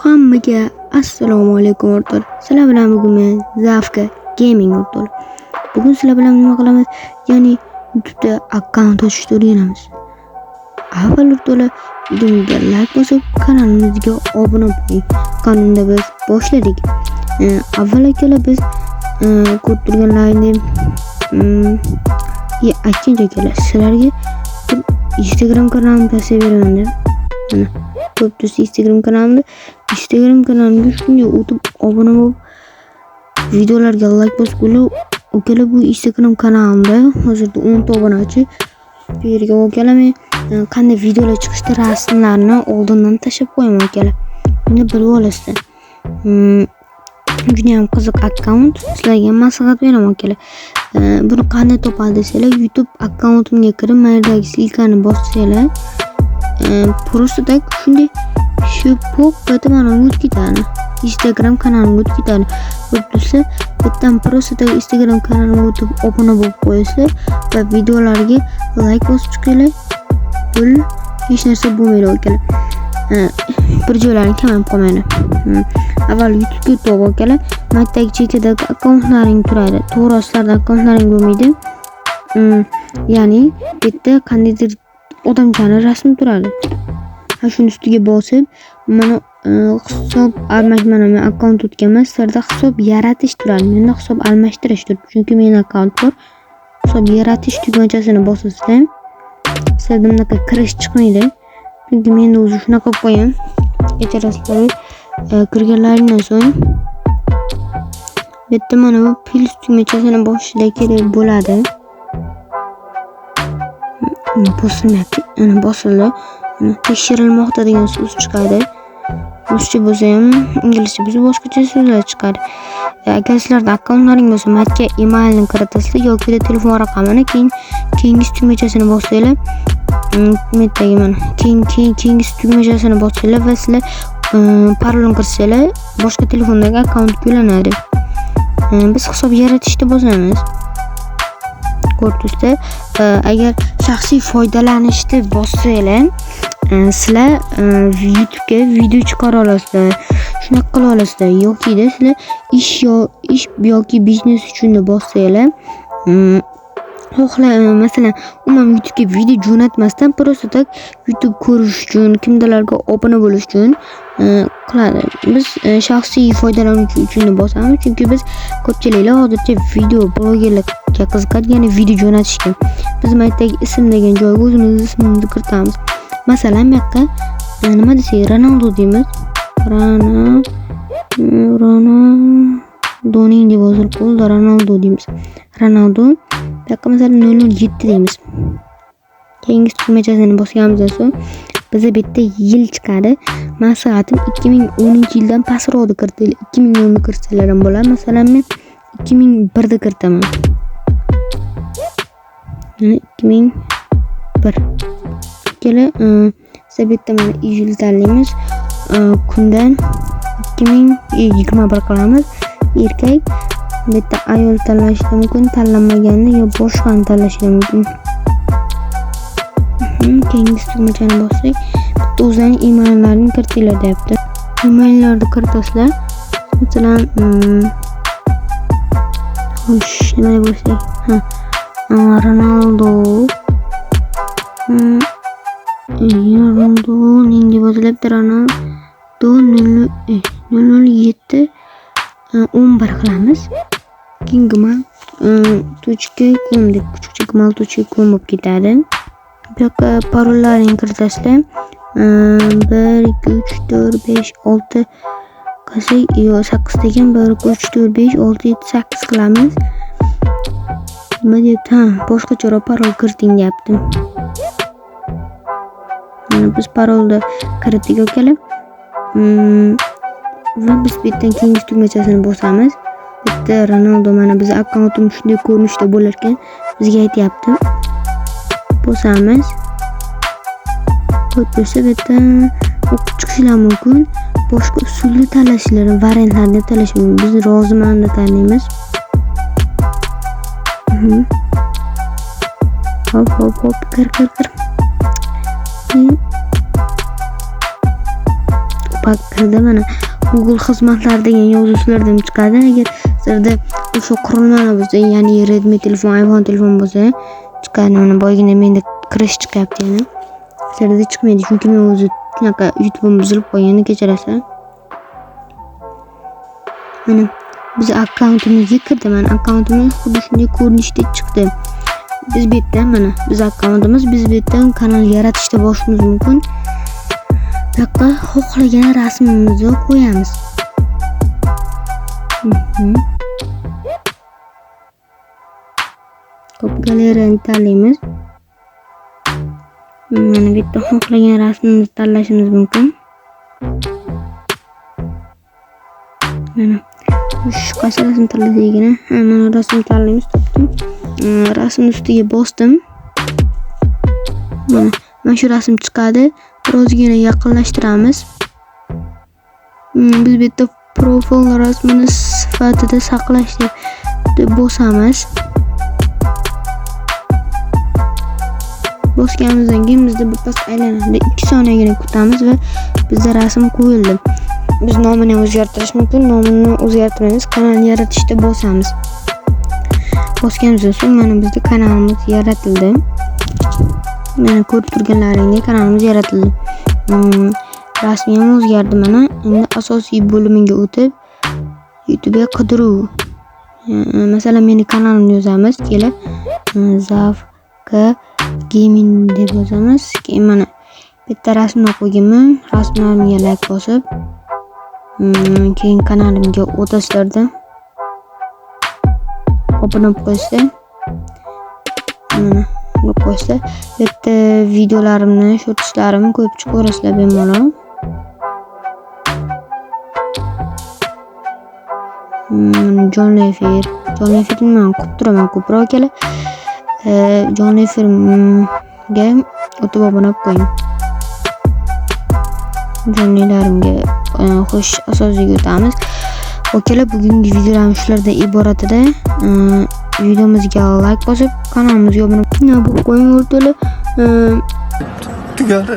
Hammaga assalomu alaykum o'rtoqlar. Sizlar bilan bugun men Zafka Gaming o'rtoqlar. Bugun sizlar bilan nima qilamiz? Ya'ni YouTube'da akkaunt ochishni o'rganamiz. Avval o'rtoqlar, videomga like bosib, kanalimizga obuna bo'ling. Qanunda biz boshladik. Avval akalar biz ko'p turganlarni aytgancha akalar sizlarga Instagram kanalimni tavsiya beraman deb. Mana ko'p do'stlar Instagram kanalimga shunga o'tib obuna bo'lib videolarga like bosib o'kalar bu Instagram kanalimda hozirda 10 ta obunachi. Bu yerga o'kalar men qanday videolar chiqishda rasmlarni oldindan tashlab qo'yaman o'kalar. Buni bilib olasizlar. Juda ham qiziq akkaunt. Sizlarga maslahat beraman o'kalar. Buni qanday topadi desanglar, YouTube akkauntimga kirib, mana yerdagi silkani bossanglar, просто так shunday shu pop bitta mana o'tib ketadi. Instagram kanalimga o'tib ketadi. O'tsa, bittadan просто так Instagram kanalimga o'tib obuna bo'lib qo'yasizlar va videolarga like bosib chiqinglar. Pul hech narsa bo'lmaydi o'kalar. Bir joylarni kamayib qolmaydi. Avval YouTube'ga o'tib o'kalar, maktabdagi chekadagi akkauntlaring turadi. To'g'ri, sizlarda akkauntlaring bo'lmaydi. Ya'ni bu yerda qandaydir odamchaning rasmi turadi. Shuni ustiga bosib, mana hisob almashtirib, men akkaunt o'tganman, sizlarda hisob yaratish turadi. Menda hisob almashtirish turibdi, chunki mening akkaunt bor. Hisob yaratish tugmachasini bosasizlar, sizlarda bunaqa kirish chiqmaydi. Chunki menda o'zi shunaqa qilib qo'ygan. Kechirasizlar. Kirganlaringdan so'ng bitta mana bu plus tugmachasini bosishda kerak bo'ladi. Bosilmayapti. Ana bosildi. Tekshirilmoqda degan so'z chiqadi. Ruscha bo'lsa ham, inglizcha bo'lsa boshqacha so'zlar chiqadi. Agar sizlarda akkauntlaring bo'lsa, matga emailni kiritasizlar yoki telefon raqamini, keyingi tugmachasini bossanglar, metdagi mana keyingi tugmachasini bossanglar va sizlar parolni kirsanglar, boshqa telefondagi akkauntga ulanadi. Biz hisob yaratishda bosamiz. Ko'rdingizlar, agar shaxsiy foydalanishda bossanglar, sizlar YouTube'ga video chiqara olasizlar. Shunaqa qila olasizlar. Yoki sizlar ish yoki biznes uchun bossanglar, masalan, umuman YouTube'ga video jo'natmasdan просто так YouTube ko'rish uchun, kimdalarga obuna bo'lish uchun qiladi. Biz shaxsiy foydalanuvchi uchun bosamiz, chunki biz ko'pchiliklar hozircha video blogerlarga qiziqadi, ya'ni video jo'natishga. Biz maytdagi ism degan joyga o'zimiz ismimizni kiritamiz. Masalan, bu yoqqa nima desak, Ronaldo deymiz. Ronaldoning deb yozilib qo'yildi, Ronaldo deymiz. Ronaldo. Bu yoqqa masalan 007 deymiz. Keyingi tugmachasini bosganimizdan so'ng bizga bitta yil chiqadi. Maslahatim 2010-yildan pastroqni kiritinglar. 2010 ni kirsanglar ham bo'ladi. Masalan, men 2001 da kiritaman. Mana 2001. Kelar, siz bitta mana iyul tanlaymiz. Kundan 2021 qilamiz. Erkak, bitta ayol tanlashi mumkin, tanlanmaganda yo boshqani tanlashi mumkin. Keyingi tugmachani bossak, bitta o'zlarining emallarini kiritinglar deyapti. Emaillarni kiritasizlar. Masalan, xo'sh, nima deb bo'lsak? Ronaldo ning deb yozilibdi. Ronaldo 007 11 qilamiz. Keyin gmal .com deb kuchukcha gmal.com bo'lib ketadi. Bu yoqqa parollarini kiritasizlar. 1 2 3 4 5 6 qilsak, yo 8 degan 1 2 3 4 5 6 7 8 qilamiz. Nima deyapti? Boshqacharoq parol kiriting deyapti. Biz parolni kiritdik o'kalar. Va biz bittadan keyingi tugmachasini bosamiz. Bitta Ronaldo, mana biz akkauntimiz shunday ko'rinishda bo'lar ekan, bizga aytayapti. Bosamiz. Qo'ysa bitta o'qib chiqishlar mumkin. Boshqa usulni tanlashlar, variantlarni tanlash mumkin. Biz roziman deb tanlaymiz. Hop, kir. pakda mana Google xizmatlari degan yozuvchilardan chiqadi. Agar sizlarda o'sha qurilmalar bo'lsa, ya'ni Redmi telefon, iPhone telefon bo'lsa, chiqadi. Mana boygina menda kirish chiqyapti yana. Sizlarda chiqmaydi, chunki men o'zi shunaqa YouTube'im buzilib qolgandi, kechirasiz. Mana biz akkauntimizga kirdi. Mana akkauntimiz xuddi shunday ko'rinishda chiqdi. Biz bu yerda mana biz akkauntimiz, biz bu yerdan kanal yaratishda boshimiz mumkin. Bu yoqqa xohlagan rasmimizni qo'yamiz. Ko'p galeriyani tanlaymiz. Mana bu yerda xohlagan rasmimizni tanlashimiz mumkin. Mana shu qaysi rasm tanladikini, mana rasm tanlaymiz, topdim. Rasm ustiga bosdim. Mana shu rasm chiqadi. Birozgina yaqinlashtiramiz. Biz bu yerda profil rasmini sifatida saqlash deb bosamiz. Bosganimizdan keyin bizda bir pas aylanadi. 2 soniyagina kutamiz va bizda rasm qo'yildi. Biz nomini o'zgartirish mumkin. Nomini o'zgartiramiz. Kanalni yaratishda bosamiz. Bosganimizdan so'ng mana bizda kanalimiz yaratildi. Mana ko'rib turganlaringdek kanalimiz yaratildi. Rasmi ham o'zgardi mana. Endi asosiy bo'limiga o'tib YouTube ga qidiruv. Masalan, meni kanalimni yozamiz. Kelib Zavka Gaming deb yozamiz. Keyin mana bitta rasmni qo'yganman. Rasmimga like bosib, keyin kanalimga o'tasizlarda obuna bo'lib qo'ysa, mana bu qo'ysa, bitta videolarimni, shortslarimni ko'rib chiqaverasizlar bemalol. Jonli efirni men qilib turaman ko'proq kelar. Jonli efirga o'tib obuna qo'ying. Jonlilarimga xo'sh, asosiga o'tamiz. Okalar, bugungi videolarimiz shulardan iborat edi. Videomizga like bosib, kanalimizga obuna bo'lib qo'ying o'rtoqlar. Tugadi.